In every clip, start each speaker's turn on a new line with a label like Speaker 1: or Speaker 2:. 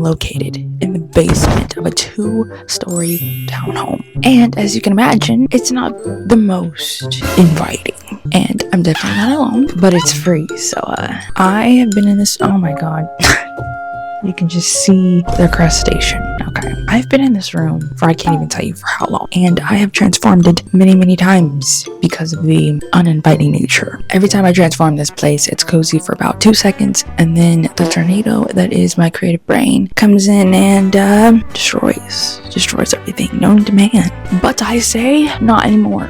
Speaker 1: located in the basement of a 2-story townhome. And as you can imagine, it's not the most inviting. And I'm definitely not alone, but it's free. So I have been in this, oh my god. You can just see the crustacean. Okay. I've been in this room for I can't even tell you for how long. And I have transformed it many times because of the uninviting nature. Every time I transform this place, it's cozy for about 2 seconds. And then the tornado that is my creative brain comes in and destroys everything known to man. But I say not anymore.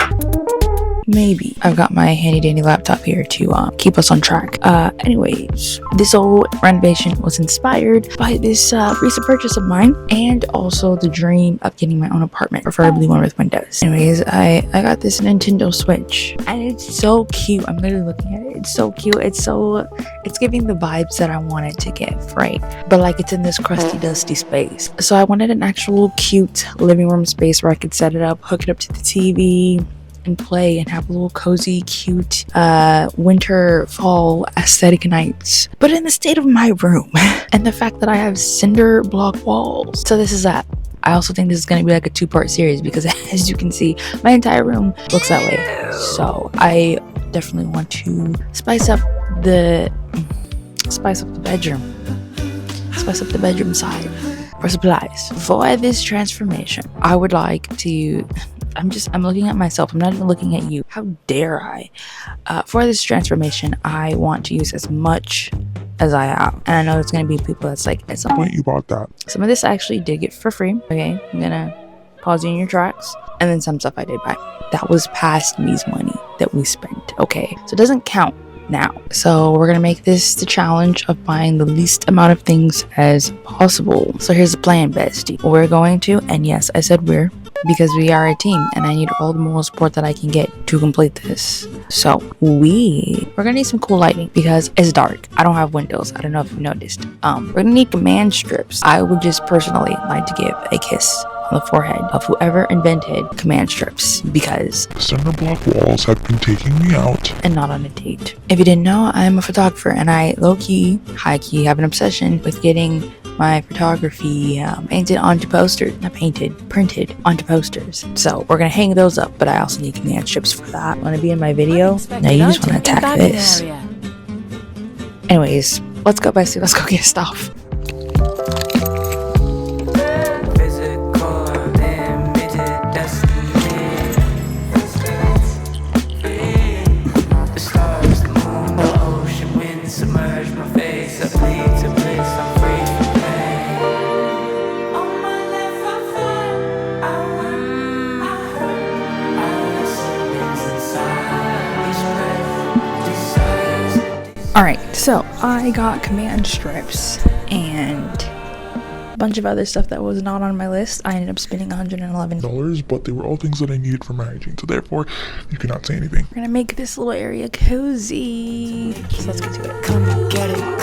Speaker 1: Maybe. I've got my handy dandy laptop here to keep us on track. Anyways, this whole renovation was inspired by this recent purchase of mine and also the dream of getting my own apartment, preferably one with windows. Anyways, I got this Nintendo Switch and it's so cute. I'm literally looking at it. It's so cute. It's giving the vibes that I want it to give, right? But like it's in this crusty, dusty space. So I wanted an actual cute living room space where I could set it up, hook it up to the TV, and play and have a little cozy, cute winter, fall aesthetic nights, but in the state of my room and the fact that I have cinder block walls. So this is that. I also think this is going to be like a 2-part series because as you can see, my entire room looks that way. So I definitely want to spice up the bedroom side for supplies. For this transformation, I would like to I'm looking at myself. I'm not even looking at you. How dare I? For this transformation, I want to use as much as I have. And I know there's going to be people that's like, at some point you bought that. Some of this I actually did get for free. Okay, I'm going to pause you in your tracks. And then some stuff I did buy. That was past me's money that we spent. Okay, so it doesn't count now. So we're gonna make this the challenge of buying the least amount of things as possible. So here's the plan, bestie. We're going to, and yes, I said we're, because we are a team and I need all the moral support that I can get to complete this. So we're gonna need some cool lighting because it's dark. I don't have windows. I don't know if you noticed. We're gonna need command strips. I would just personally like to give a kiss on the forehead of whoever invented command strips because
Speaker 2: cinder block walls have been taking me out
Speaker 1: and not on a date. If you didn't know, I'm a photographer and I low-key, high-key have an obsession with getting my photography printed onto posters. Printed onto posters. So we're gonna hang those up, but I also need command strips for that. Want to be in my video? No, you just want to attack this. Anyways, let's go, bestie. Let's go get stuff. Alright, so I got command strips and a bunch of other stuff that was not on my list. I ended up spending $111,
Speaker 2: but they were all things that I needed for my hygiene, so therefore you cannot say anything.
Speaker 1: We're gonna make this little area cozy. So let's get to it.
Speaker 3: Come and get it, girl.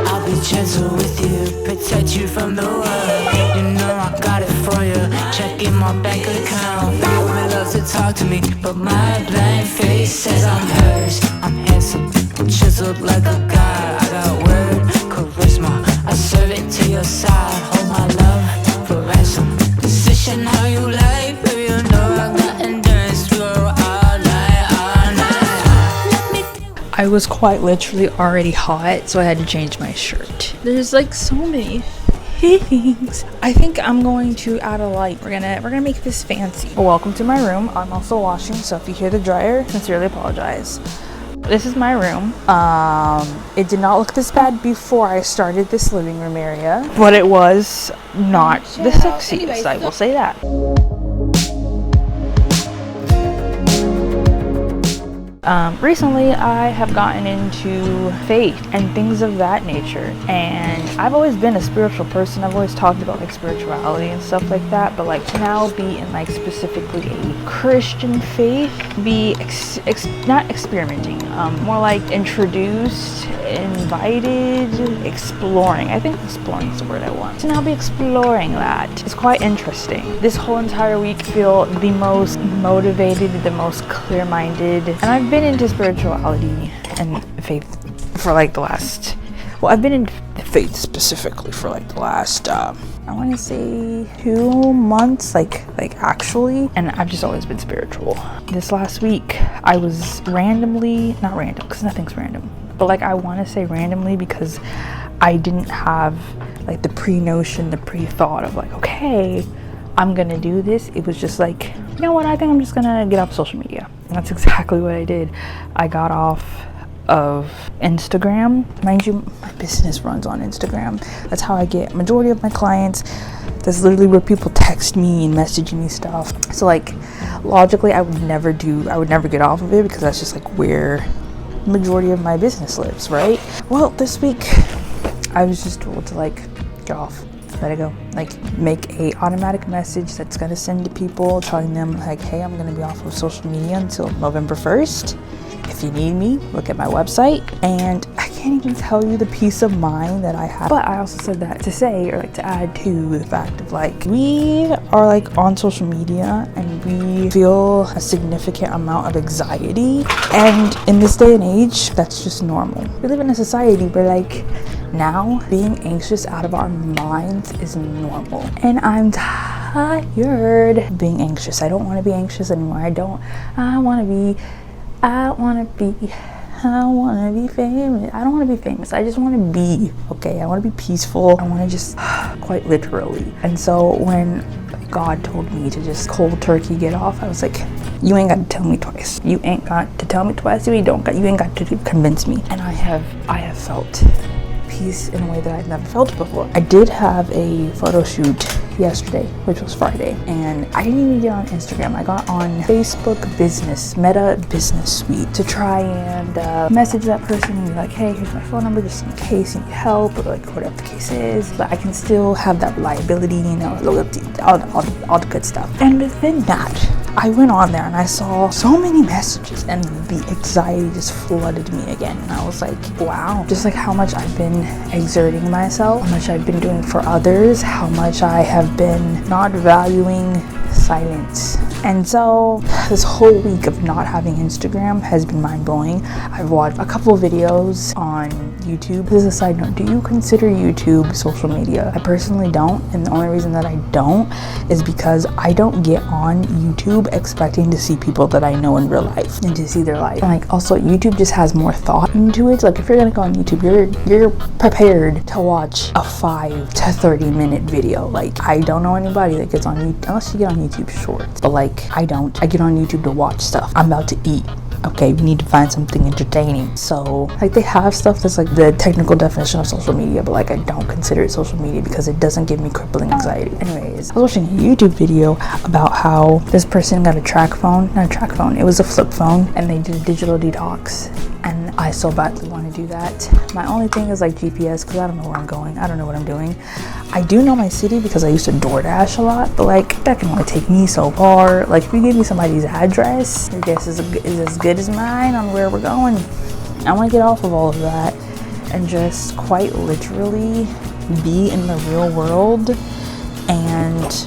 Speaker 3: I'll be gentle with you, protect you from the world. You know I got it for you. Checking my bank account. Women love to talk to me, but my blank face says I'm hers. I'm handsome, chiseled like a god. I got word, charisma. I serve it to your side. Hold my love for ransom. Position how you like, baby. You know I got endurance. We go all night.
Speaker 1: I was quite literally already hot, so I had to change my shirt. There's like so many things. I think I'm going to add a light. We're gonna make this fancy. Well, welcome to my room. I'm also washing, so if you hear the dryer, sincerely apologize. This is my room. It did not look this bad before I started this living room area, but it was not the sexiest, I will say that. Recently I have gotten into faith and things of that nature, and I've always been a spiritual person. I've always talked about like spirituality and stuff like that, but like to now be in like specifically a Christian faith, be not experimenting, more like introduced, invited, exploring. I think exploring is the word I want. To now be exploring that. It's quite interesting. This whole entire week feel the most motivated, the most clear-minded, and I've been into spirituality and faith for like the last, well, I've been in faith specifically for like the last I want to say 2 months, like actually, and I've just always been spiritual. This last week I was randomly, not random because nothing's random, but like I want to say randomly because I didn't have like the pre-notion, the pre-thought of like, okay, I'm gonna do this. It was just like, you know what, I think I'm just gonna get off social media. And that's exactly what I did. I got off of Instagram. Mind you, my business runs on Instagram. That's how I get majority of my clients. That's literally where people text me and message me stuff. So like logically I would never get off of it because that's just like where majority of my business lives, right? Well, this week I was just told to like get off, let it go, like make a automatic message that's gonna send to people telling them like, hey, I'm gonna be off of social media until November 1st. If you need me, look at my website. And I can't even tell you the peace of mind that I have. But I also said that to say, or like to add to the fact of like, we are like on social media and we feel a significant amount of anxiety. And in this day and age, that's just normal. We live in a society where like, now being anxious out of our minds is normal. And I'm tired of being anxious. I don't want to be anxious anymore. I want to be famous. I don't want to be famous. I just want to be, okay? I want to be peaceful. I want to just, quite literally. And so when God told me to just cold turkey get off, I was like, you ain't got to tell me twice. You ain't got to tell me twice. You ain't got to convince me. And I have felt peace in a way that I've never felt before. I did have a photo shoot yesterday, which was Friday, and I didn't even get on Instagram. I got on Facebook Business, Meta Business Suite, to try and message that person and be like, hey, here's my phone number just in case you need help, or like whatever the case is, but I can still have that reliability, you know, loyalty, all the good stuff. And within that, I went on there and I saw so many messages and the anxiety just flooded me again. And I was like, wow, just like how much I've been exerting myself, how much I've been doing for others, how much I have been not valuing silence. And so this whole week of not having Instagram has been mind-blowing. I've watched a couple of videos on YouTube. This is a side note. Do you consider YouTube social media? I personally don't, and the only reason that I don't is because I don't get on YouTube expecting to see people that I know in real life and to see their life. And like also YouTube just has more thought into it. Like if you're gonna go on YouTube, you're prepared to watch a 5 to 30 minute video. Like I don't know anybody that gets on YouTube unless you get on YouTube Shorts, but like I don't. I get on YouTube to watch stuff. I'm about to eat. Okay, we need to find something entertaining. So like they have stuff that's like the technical definition of social media, but like I don't consider it social media because it doesn't give me crippling anxiety. Anyways, I was watching a YouTube video about how this person got a not a track phone, it was a flip phone, and they did a digital detox. And I so badly want to do that. My only thing is like GPS, because I don't know where I'm going. I don't know what I'm doing. I do know my city because I used to DoorDash a lot, but like that can only take me so far. Like if you give me somebody's address, your guess is as good as mine on where we're going. I want to get off of all of that and just quite literally be in the real world and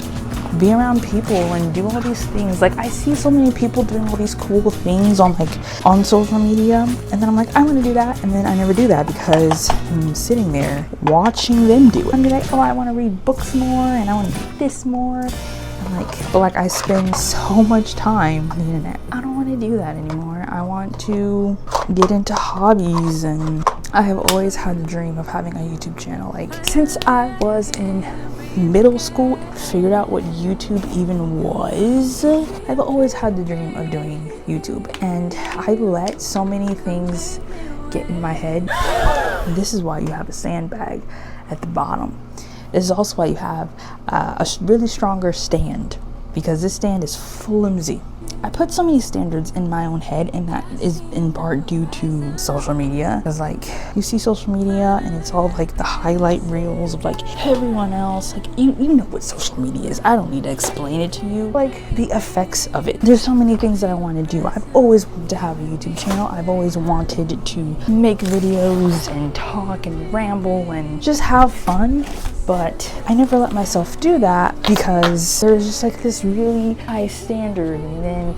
Speaker 1: be around people and do all these things. Like I see so many people doing all these cool things on social media, and then I'm like, I want to do that, and then I never do that because I'm sitting there watching them do it. I'm like, oh, I want to read books more and I want to do this more. But like I spend so much time on the internet. I don't want to do that anymore. I want to get into hobbies, and I have always had the dream of having a YouTube channel. Like since I was in middle school and figured out what YouTube even was, I've always had the dream of doing YouTube, and I let so many things get in my head. And this is why you have a sandbag at the bottom. This is also why you have a really stronger stand, because this stand is flimsy. I put so many standards in my own head, and that is in part due to social media. Because like you see social media and it's all like the highlight reels of like everyone else. Like you know what social media is. I don't need to explain it to you. Like the effects of it. There's so many things that I want to do. I've always wanted to have a YouTube channel. I've always wanted to make videos and talk and ramble and just have fun. But I never let myself do that because there's just like this really high standard, and then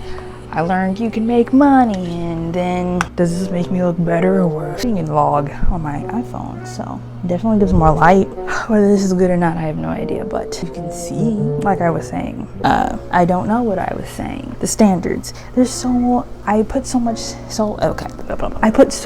Speaker 1: I learned you can make money, and then does this make me look better or worse? You can log on my iPhone, so definitely gives more light. Whether this is good or not, I have no idea, but you can see, like I was saying, I don't know what I was saying. The standards. I put so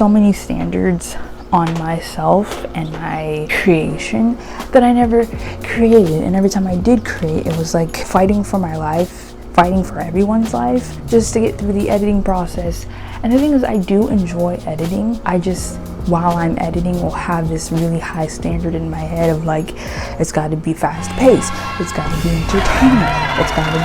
Speaker 1: many standards on myself and my creation that I never created. And every time I did create, it was like fighting for my life, fighting for everyone's life, just to get through the editing process. And the thing is, I do enjoy editing. I just, while I'm editing, will have this really high standard in my head of like, it's got to be fast paced, it's got to be entertaining, it's got to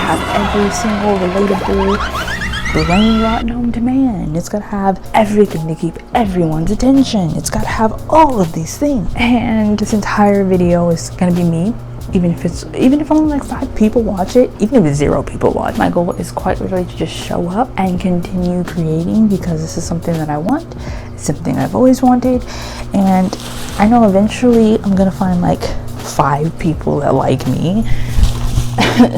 Speaker 1: have every single relatable brain rot known to man. It's gotta have everything to keep everyone's attention. It's gotta have all of these things. And this entire video is gonna be me. Even if only like 5 people watch it, even if 0 people watch, my goal is quite literally to just show up and continue creating, because this is something that I want. It's something I've always wanted, and I know eventually I'm gonna find like 5 people that like me.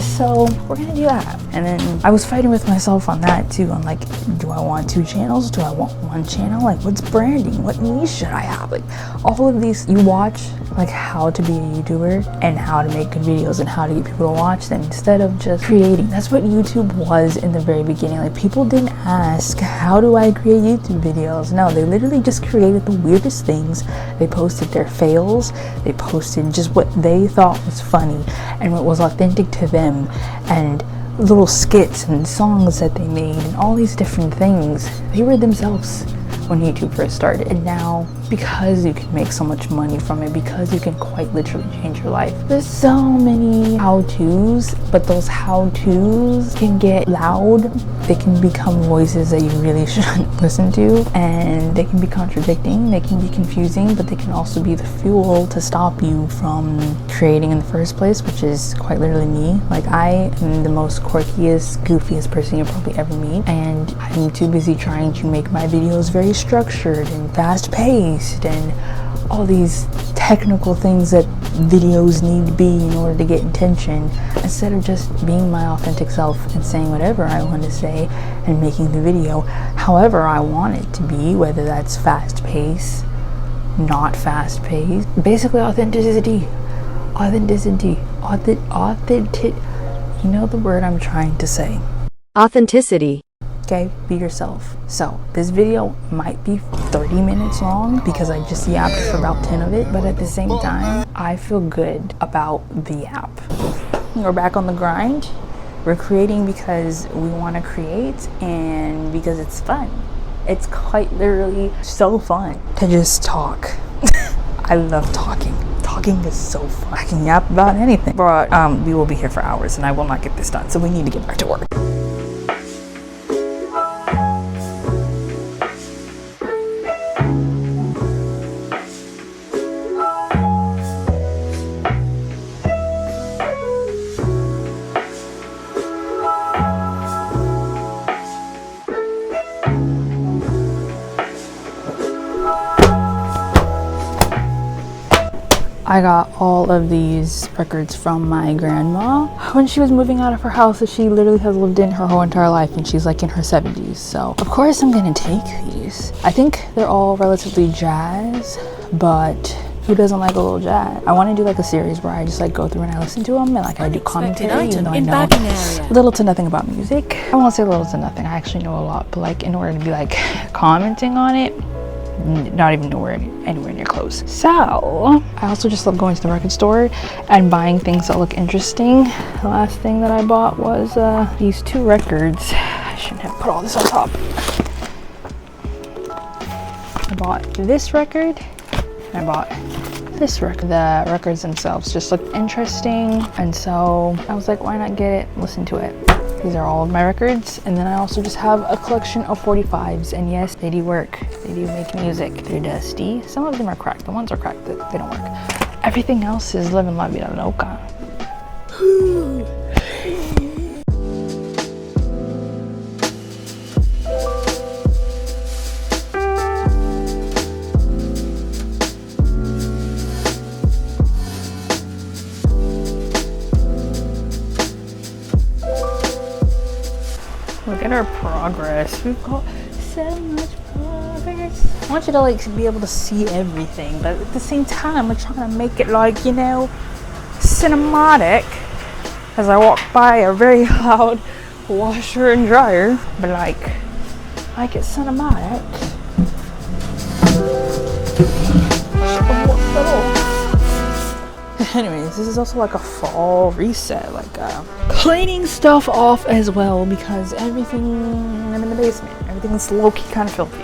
Speaker 1: So we're gonna do that. And then I was fighting with myself on that too. I'm like, do I want 2 channels? Do I want 1 channel? Like, what's branding? What niche should I have? Like, all of these, you watch like how to be a YouTuber and how to make good videos and how to get people to watch them instead of just creating. That's what YouTube was in the very beginning. Like, people didn't ask, how do I create YouTube videos? No, they literally just created the weirdest things. They posted their fails. They posted just what they thought was funny and what was authentic to them, and little skits and songs that they made and all these different things. They were themselves when YouTube first started. And now, because you can make so much money from it, because you can quite literally change your life, there's so many how-tos, but those how-tos can get loud. They can become voices that you really shouldn't listen to, and they can be contradicting, they can be confusing, but they can also be the fuel to stop you from creating in the first place, which is quite literally me. Like, I am the most quirkiest, goofiest person you'll probably ever meet, and I'm too busy trying to make my videos very structured and fast-paced and all these technical things that videos need to be in order to get attention, instead of just being my authentic self and saying whatever I want to say and making the video however I want it to be, whether that's fast-paced, not fast-paced. Basically, authenticity. You know the word I'm trying to say.
Speaker 4: Authenticity.
Speaker 1: Okay, be yourself. So this video might be 30 minutes long because I just yapped for about 10 of it, but at the same time, I feel good about the yap. We're back on the grind. We're creating because we want to create and because it's fun. It's quite literally so fun to just talk. I love talking. Talking is so fun. I can yap about anything. But we will be here for hours and I will not get this done, so we need to get back to work. I got all of these records from my grandma when she was moving out of her house that she literally has lived in her whole entire life, and she's like in her 70s. So of course I'm gonna take these. I think they're all relatively jazz, but who doesn't like a little jazz? I want to do like a series where I just like go through and I listen to them and like I do commentary, even though I know little to nothing about music. I won't say little to nothing, I actually know a lot, but like in order to be like commenting on it, not even anywhere near close. So I also just love going to the record store and buying things that look interesting. The last thing that I bought was these 2 records. I shouldn't have put all this on top. I bought this record and I bought this record. The records themselves just look interesting, and so I was like, why not get it, listen to it. These are all of my records, and then I also just have a collection of 45s, and yes, they do work. They do make music. They're dusty. Some of them are cracked. The ones are cracked that they don't work. Everything else is living la vida loca. at our progress. We've got so much progress. I want you to like be able to see everything, but at the same time we're trying to make it like, you know, cinematic. As I walk by a very loud washer and dryer, but like it's cinematic. Anyways, this is also like a fall reset, like cleaning stuff off as well, because I'm in the basement. Everything's low-key kind of filthy.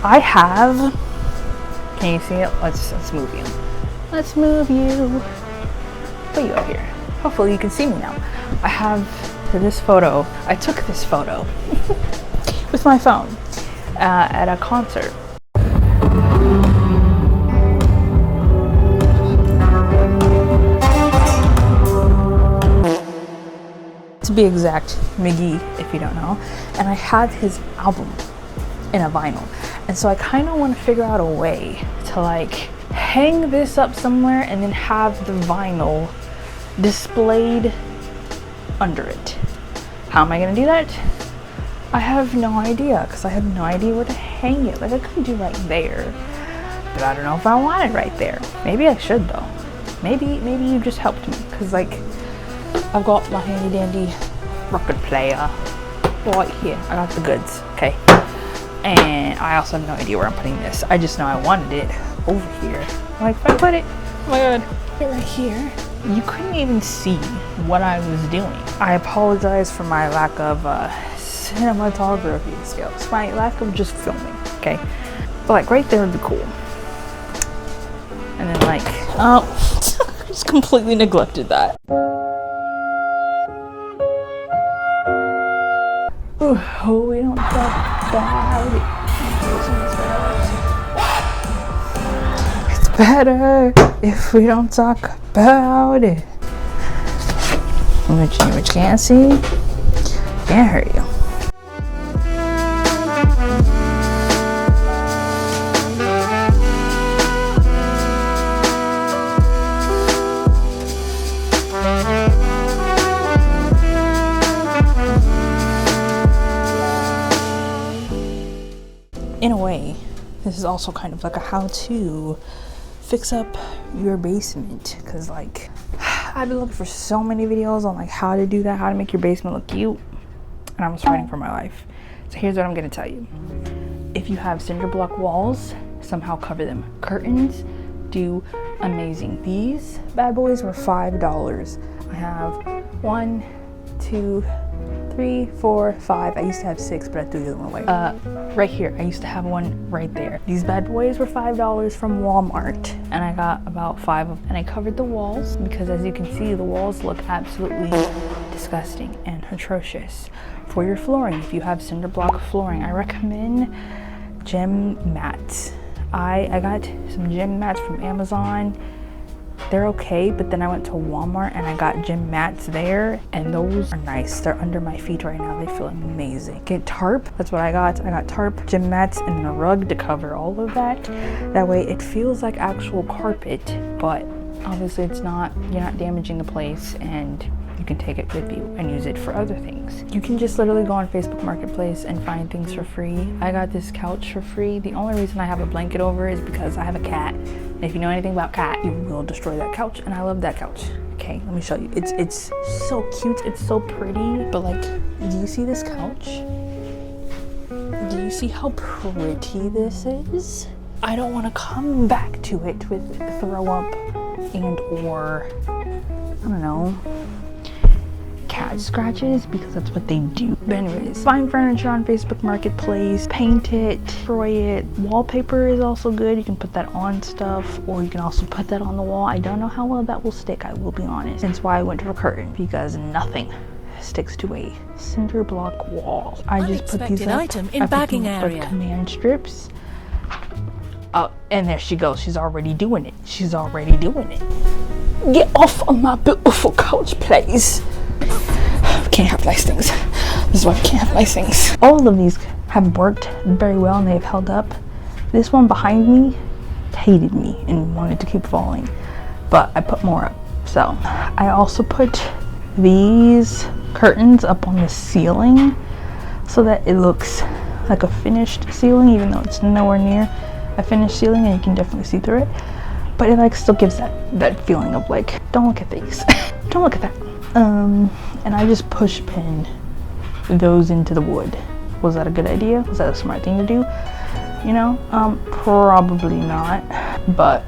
Speaker 1: I have, can you see it? Let's move you. Let's move you. Put you up here. Hopefully you can see me now. I have this photo. I took this photo with my phone at a concert. To be exact, Miggy, if you don't know. And I have his album in a vinyl. And so I kind of want to figure out a way to like hang this up somewhere and then have the vinyl displayed under it. How am I going to do that? I have no idea, because I have no idea where to hang it. Like I could do right there, but I don't know if I want it right there. Maybe I should though. Maybe you just helped me, because like I've got my handy dandy record player right here. I got the goods, okay? And I also have no idea where I'm putting this. I just know I wanted it over here. Like if I put it, oh my god, right here, you couldn't even see what I was doing. I apologize for my lack of cinematography skills, my lack of just filming, okay? But like right there would be cool. And then like, oh, just completely neglected that. Oh, we don't talk about it. It's better if we don't talk about it. Which you can't see, can't hurt you. In a way, this is also kind of like a how to fix up your basement, because like I've been looking for so many videos on like how to do that, how to make your basement look cute, and I was fighting for my life. So here's what I'm gonna tell you. If you have cinder block walls, somehow cover them. Curtains do amazing. These bad boys were $5. I have 1, 2, 3, 4, 5. I used to have 6, but I threw the other one away. Right here, I used to have one right there. These bad boys were $5 from Walmart, and I got about 5 of them. And I covered the walls because, as you can see, the walls look absolutely disgusting and atrocious. For your flooring, if you have cinder block flooring, I recommend gem mats. I got some gem mats from Amazon. They're okay, but then I went to Walmart and I got gym mats there, and those are nice. They're under my feet right now. They feel amazing. Get tarp, that's what I got. I got tarp, gym mats, and then a rug to cover all of that. That way it feels like actual carpet, but obviously it's not, you're not damaging the place, and you can take it with you and use it for other things. You can just literally go on Facebook Marketplace and find things for free. I got this couch for free. The only reason I have a blanket over is because I have a cat. And if you know anything about cat, you will destroy that couch, and I love that couch. Okay, let me show you. It's so cute, it's so pretty, but like, do you see this couch? Do you see how pretty this is? I don't want to come back to it with throw up and or, I don't know, cat scratches, because that's what they do. But anyways, find furniture on Facebook Marketplace, paint it, destroy it. Wallpaper is also good. You can put that on stuff, or you can also put that on the wall. I don't know how well that will stick, I will be honest. That's why I went to a curtain, because nothing sticks to a cinder block wall. I just put these up.
Speaker 4: Item in bagging area.
Speaker 1: Command strips. Oh, and there she goes. She's already doing it. She's already doing it. Get off of my beautiful couch, please. Can't have nice things. This is why we can't have nice things. All of these have worked very well and they've held up. This one behind me hated me and wanted to keep falling, but I put more up. So I also put these curtains up on the ceiling. so that it looks like a finished ceiling, even though it's nowhere near a finished ceiling, and you can definitely see through it. But it like still gives that feeling of like, don't look at these, don't look at that. And I just push pin those into the wood. Was that a good idea? Was that a smart thing to do? You know, probably not, but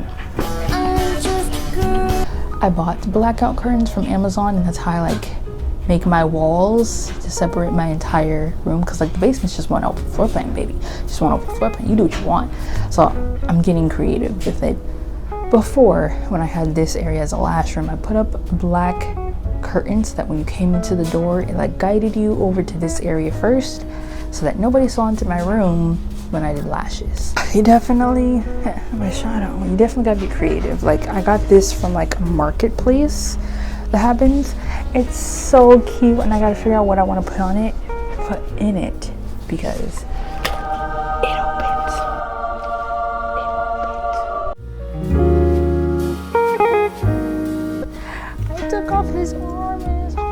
Speaker 1: I bought blackout curtains from Amazon, and that's how I like make my walls to separate my entire room, because like the basement's just one open floor plan, baby. Just one open floor plan. You do what you want. So I'm getting creative with it. Before, when I had this area as a lash room, I put up black curtains that when you came into the door, it like guided you over to this area first, so that nobody saw into my room when I did lashes. You definitely, my shadow, you definitely gotta be creative. Like I got this from like a marketplace that happens. It's so cute, and I gotta figure out what I want to put in it, because it opens. I took off his arm and his heart.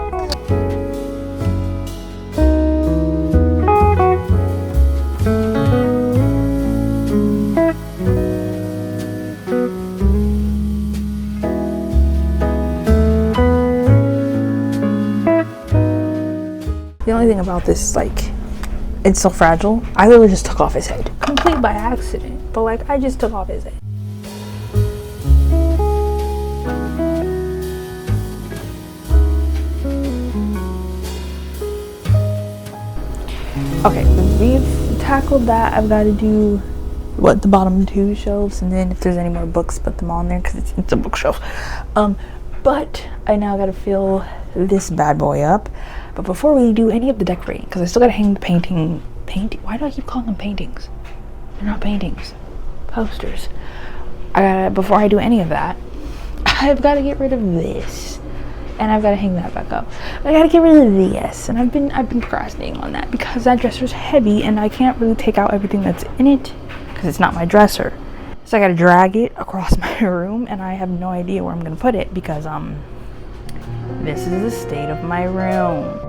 Speaker 1: The only thing about this is like, it's so fragile. I literally just took off his head. Complete by accident, but like I just took off his head. Okay, we've tackled that. I've got to do the bottom 2 shelves, and then if there's any more books, put them on there, because it's a bookshelf. But I now got to fill this bad boy up. But before we do any of the decorating, because I still got to hang the painting. Why do I keep calling them paintings? They're not paintings. Posters. Before I do any of that, I've got to get rid of this, and I've got to hang that back up. I got to get rid of this, and I've been procrastinating on that because that dresser's heavy, and I can't really take out everything that's in it because it's not my dresser. So I got to drag it across my room, and I have no idea where I'm gonna put it because this is the state of my room.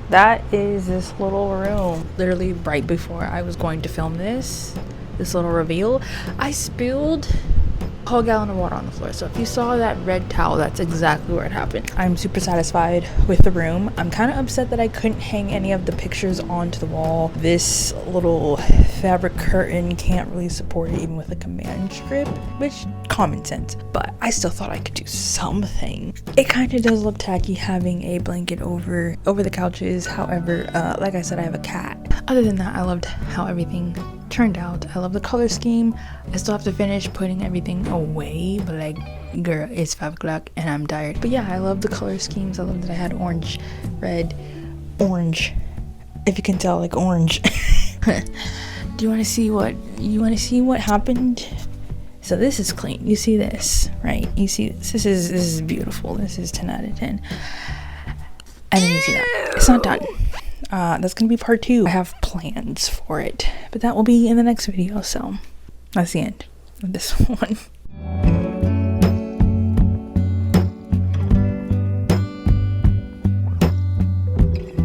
Speaker 1: That is this little room. Literally right before I was going to film this little reveal, I spilled a whole gallon of water on the floor. So if you saw that red towel, that's exactly where it happened. I'm super satisfied with the room. I'm kind of upset that I couldn't hang any of the pictures onto the wall. This little fabric curtain can't really support it even with a command strip, which common sense, but I still thought I could do something. It kind of does look tacky having a blanket over the couches. However, like I said, I have a cat. Other than that, I loved how everything turned out. I love the color scheme. I still have to finish putting everything away, but like, girl, it's 5 o'clock and I'm tired. But yeah, I love the color schemes. I love that I had orange, red, orange, if you can tell, like orange. Do you want to see what happened? So this is clean. You see this, right? You see this is beautiful. This is 10 out of 10. And then you see that it's not done. That's gonna be part 2. I have plans for it, but that will be in the next video. So that's the end of this one.